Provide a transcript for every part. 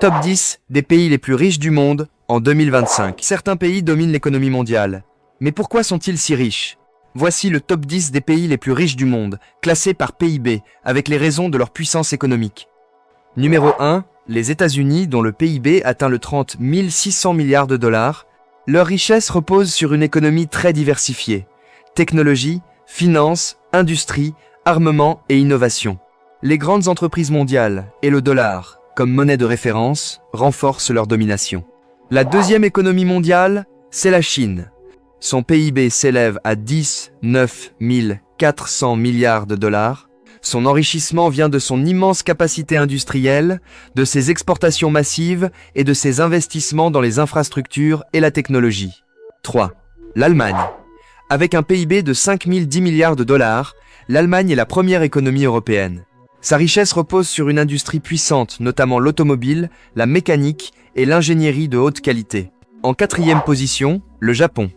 Top 10 des pays les plus riches du monde en 2025. Certains pays dominent l'économie mondiale. Mais pourquoi sont-ils si riches? Voici le top 10 des pays les plus riches du monde, classés par PIB, avec les raisons de leur puissance économique. Numéro 1, les États-Unis, dont le PIB atteint le 30 600 milliards de dollars. Leur richesse repose sur une économie très diversifiée. Technologie, finance, industrie, armement et innovation. Les grandes entreprises mondiales et le dollar, comme monnaie de référence, renforcent leur domination. La deuxième économie mondiale, c'est la Chine. Son PIB s'élève à 19 400 milliards de dollars. Son enrichissement vient de son immense capacité industrielle, de ses exportations massives et de ses investissements dans les infrastructures et la technologie. 3. L'Allemagne. Avec un PIB de 10 milliards de dollars, l'Allemagne est la première économie européenne. Sa richesse repose sur une industrie puissante, notamment l'automobile, la mécanique et l'ingénierie de haute qualité. En quatrième position, le Japon.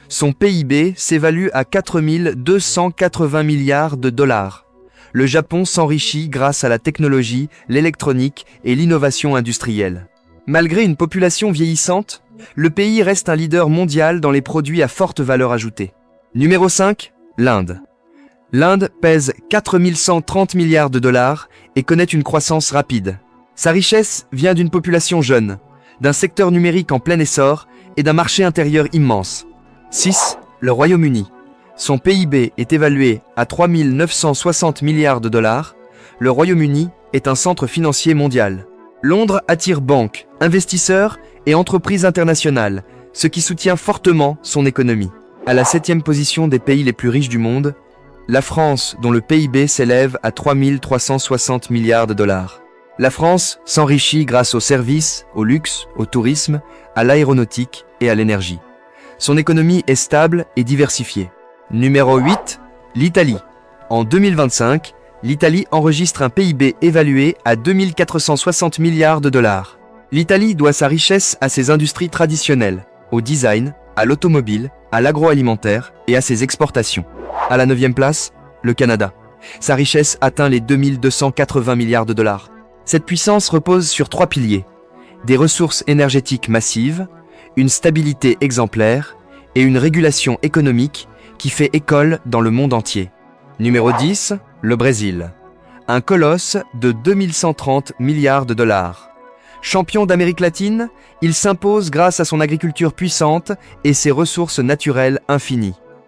Son PIB s'évalue à 4 280 milliards de dollars. Le Japon s'enrichit grâce à la technologie, l'électronique et l'innovation industrielle. Malgré une population vieillissante, le pays reste un leader mondial dans les produits à forte valeur ajoutée. Numéro 5, l'Inde. L'Inde pèse 4 130 milliards de dollars et connaît une croissance rapide. Sa richesse vient d'une population jeune, d'un secteur numérique en plein essor et d'un marché intérieur immense. 6. Le Royaume-Uni. Son PIB est évalué à 3 960 milliards de dollars. Le Royaume-Uni est un centre financier mondial. Londres attire banques, investisseurs et entreprises internationales, ce qui soutient fortement son économie. À la 7e position des pays les plus riches du monde, la France, dont le PIB s'élève à 3 360 milliards de dollars. La France s'enrichit grâce aux services, au luxe, au tourisme, à l'aéronautique et à l'énergie. Son économie est stable et diversifiée. Numéro 8, l'Italie. En 2025, l'Italie enregistre un PIB évalué à 2 460 milliards de dollars. L'Italie doit sa richesse à ses industries traditionnelles, au design, à l'automobile, à l'agroalimentaire et à ses exportations. À la 9e place, le Canada. Sa richesse atteint les 2 280 milliards de dollars. Cette puissance repose sur 3 piliers. Des ressources énergétiques massives, une stabilité exemplaire et une régulation économique qui fait école dans le monde entier. Numéro 10, le Brésil. Un colosse de 2130 milliards de dollars. Champion d'Amérique latine, il s'impose grâce à son agriculture puissante et ses ressources naturelles infinies.